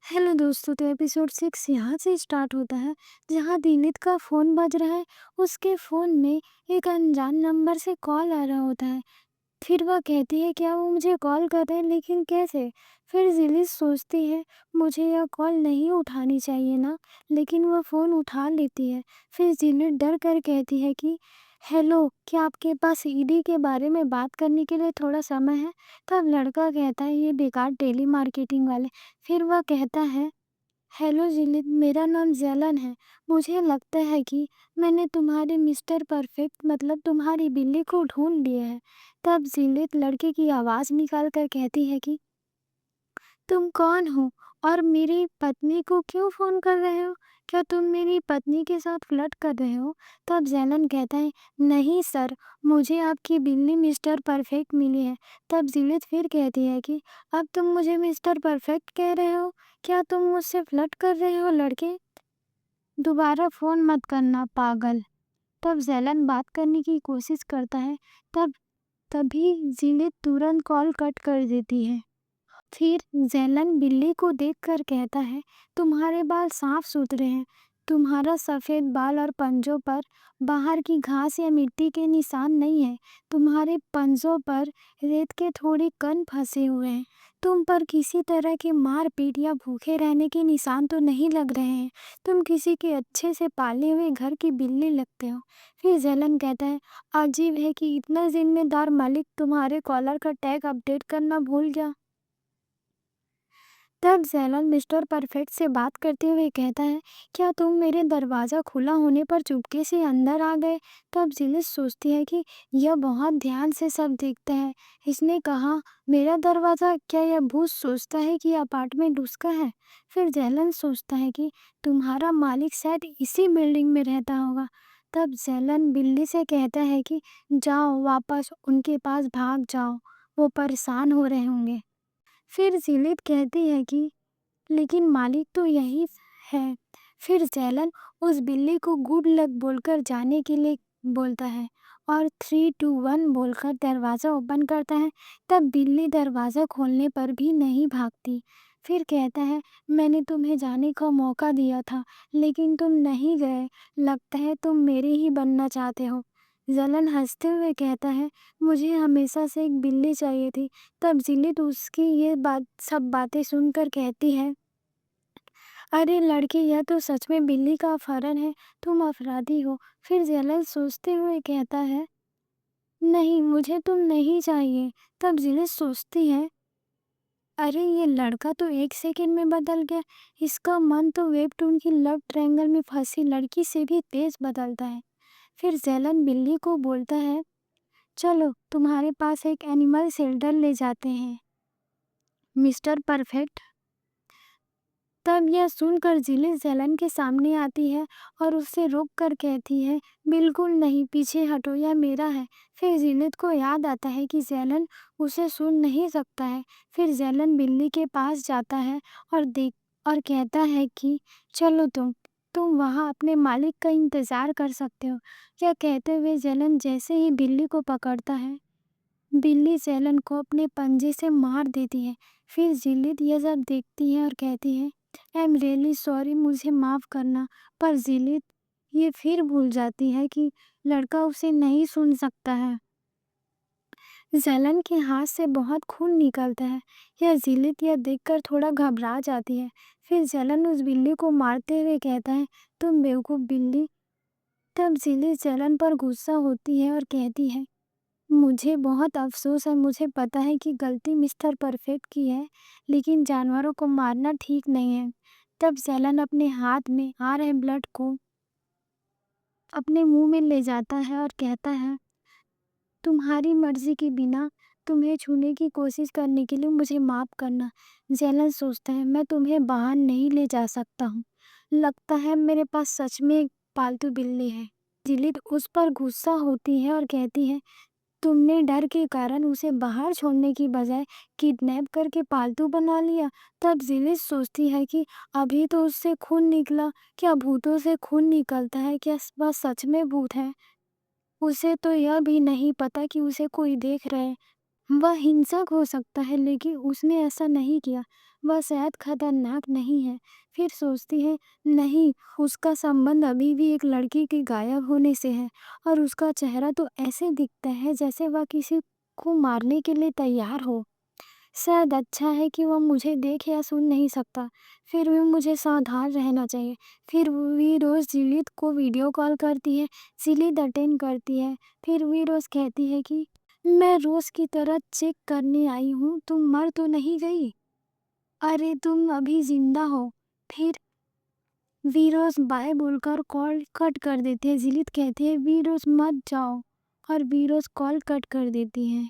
Hello दोस्तों, तो episode 6 यहाँ से स्टार्ट होता है जहाँ दिलीप का फ़ोन बज रहा है। उसके फ़ोन में एक अनजान नंबर से कॉल आ रहा होता है। फिर वह कहती है क्या वो मुझे कॉल कर रहे हैं, लेकिन कैसे? फिर जिलिस सोचती है मुझे यह कॉल नहीं उठानी चाहिए ना, लेकिन वह फ़ोन उठा लेती है। फिर जिलिस डर कर कहती है कि हेलो, क्या आपके पास ईडी के बारे में बात करने के लिए थोड़ा समय है? तब लड़का कहता है ये बेकार टेली मार्केटिंग वाले। फिर वह कहता है हेलो जिलित, मेरा नाम जैलन है। मुझे लगता है कि मैंने तुम्हारे मिस्टर परफेक्ट मतलब तुम्हारी बिल्ली को ढूंढ लिया है। तब जिलित लड़के की आवाज़ निकाल कर कहती है कि तुम कौन हो और मेरी पत्नी को क्यों फ़ोन कर रहे हो? क्या तुम मेरी पत्नी के साथ फ्लर्ट कर रहे हो? तब जैलन कहता है नहीं सर, मुझे आपकी बिल्ली मिस्टर परफेक्ट मिली है। तब जिलित फिर कहती है कि अब तुम मुझे मिस्टर परफेक्ट कह रहे हो? क्या तुम मुझसे फ्लर्ट कर रहे हो लड़के? दोबारा फ़ोन मत करना पागल। तब जैलन बात करने की कोशिश करता है। तभी जिलित तुरंत कॉल कट कर देती है। फिर जैलन बिल्ली को देखकर कहता है तुम्हारे बाल साफ सुथरे हैं। तुम्हारा सफ़ेद बाल और पंजों पर बाहर की घास या मिट्टी के निशान नहीं है। तुम्हारे पंजों पर रेत के थोड़े कण फंसे हुए हैं। तुम पर किसी तरह की मारपीट या भूखे रहने के निशान तो नहीं लग रहे हैं। तुम किसी के अच्छे से पाले हुए घर की बिल्ली लगते हो। फिर जैलन कहता है अजीब है कि इतना जिम्मेदार मालिक तुम्हारे कॉलर का टैग अपडेट करना भूल गया। तब जैलन मिस्टर परफेक्ट से बात करते हुए कहता है क्या तुम मेरे दरवाज़ा खुला होने पर चुपके से अंदर आ गए? तब जिलिस सोचती है कि यह बहुत ध्यान से सब देखता है। इसने कहा मेरा दरवाज़ा, क्या यह भूत सोचता है कि अपार्टमेंट उसका है? फिर जैलन सोचता है कि तुम्हारा मालिक शायद इसी बिल्डिंग में रहता होगा। तब जैलन बिल्ली से कहता है कि जाओ वापस उनके पास भाग जाओ, वो परेशान हो रहे होंगे। फिर जिलित कहती है कि लेकिन मालिक तो यही है। फिर जैलन उस बिल्ली को गुड लक बोलकर जाने के लिए बोलता है और 3, 2, 1 बोलकर दरवाज़ा ओपन करता है। तब बिल्ली दरवाज़ा खोलने पर भी नहीं भागती। फिर कहता है मैंने तुम्हें जाने का मौका दिया था, लेकिन तुम नहीं गए। लगता है तुम मेरे ही बनना चाहते हो। जलन हंसते हुए कहता है मुझे हमेशा से एक बिल्ली चाहिए थी। तब जिलित उसकी ये सब बातें सुनकर कहती है अरे लड़की, यह तो सच में बिल्ली का अपहरण है, तुम अपराधी हो। फिर जैलन सोचते हुए कहता है नहीं, मुझे तुम नहीं चाहिए। तब जिलित सोचती है अरे ये लड़का तो 1 सेकंड में बदल गया। इसका मन तो वेबटून की लव ट्रायंगल में फंसी लड़की से भी तेज बदलता है। फिर जैलन बिल्ली को बोलता है चलो तुम्हारे पास एक एनिमल शेल्टर ले जाते हैं मिस्टर परफेक्ट। तब यह सुनकर जिलिस जैलन के सामने आती है और उससे रोक कर कहती है बिल्कुल नहीं, पीछे हटो, यह मेरा है। फिर जिलित को याद आता है कि जैलन उसे सुन नहीं सकता है। फिर जैलन बिल्ली के पास जाता है और कहता है कि चलो तुम वहाँ अपने मालिक का इंतज़ार कर सकते हो। यह कहते हुए जैलन जैसे ही बिल्ली को पकड़ता है, बिल्ली जैलन को अपने पंजे से मार देती है। फिर जिलित यह सब देखती है और कहती है आई एम रियली सॉरी, मुझे माफ़ करना। पर जिलित ये फिर भूल जाती है कि लड़का उसे नहीं सुन सकता है। जैलन के हाथ से बहुत खून निकलता है। जिलित यह देखकर थोड़ा घबरा जाती है। फिर जैलन उस बिल्ली को मारते हुए कहता है तुम बेवकूफ़ बिल्ली। तब जिलित जैलन पर गुस्सा होती है और कहती है मुझे बहुत अफ़सोस है, मुझे पता है कि गलती मिस्टर परफेक्ट की है, लेकिन जानवरों को मारना ठीक नहीं है। तब जैलन अपने हाथ में आ रहे ब्लड को अपने मुंह में ले जाता है और कहता है तुम्हारी मर्जी के बिना तुम्हें छूने की कोशिश करने के लिए मुझे माफ़ करना। जैलन सोचता है मैं तुम्हें बाहर नहीं ले जा सकता हूँ। लगता है मेरे पास सच में एक पालतू बिल्ली है। जिलित उस पर गुस्सा होती है और कहती है तुमने डर के कारण उसे बाहर छोड़ने की बजाय किडनैप करके पालतू बना लिया। तब जिलिस सोचती है कि अभी तो उससे खून निकला, क्या भूतों से खून निकलता है? क्या वह सच में भूत है? उसे तो यह भी नहीं पता कि उसे कोई देख रहा है। वह हिंसक हो सकता है, लेकिन उसने ऐसा नहीं किया। وہ صحت خطرناک نہیں ہے۔ پھر سوچتی ہے نہیں، اس کا سمبند ابھی بھی ایک لڑکی کے غائب ہونے سے ہے، اور اس کا چہرہ تو ایسے دکھتا ہے جیسے وہ کسی کو مارنے کے لیے تیار ہو۔ شاید اچھا ہے کہ وہ مجھے دیکھ یا سن نہیں سکتا، پھر بھی مجھے ساودھان رہنا چاہیے۔ پھر وہ روز جیلیت کو ویڈیو کال کرتی ہے، جیلیت اٹینڈ کرتی ہے۔ پھر وہ روز کہتی ہے کہ میں روز کی طرح چیک کرنے آئی ہوں، تم مر تو نہیں گئی؟ ارے تم ابھی زندہ ہو۔ پھر ویروز بائے بول کر کال کٹ کر دیتی ہے۔ جیلیت کہتی ہے ویروز مت جاؤ، اور ویروز کال کٹ کر دیتی ہے۔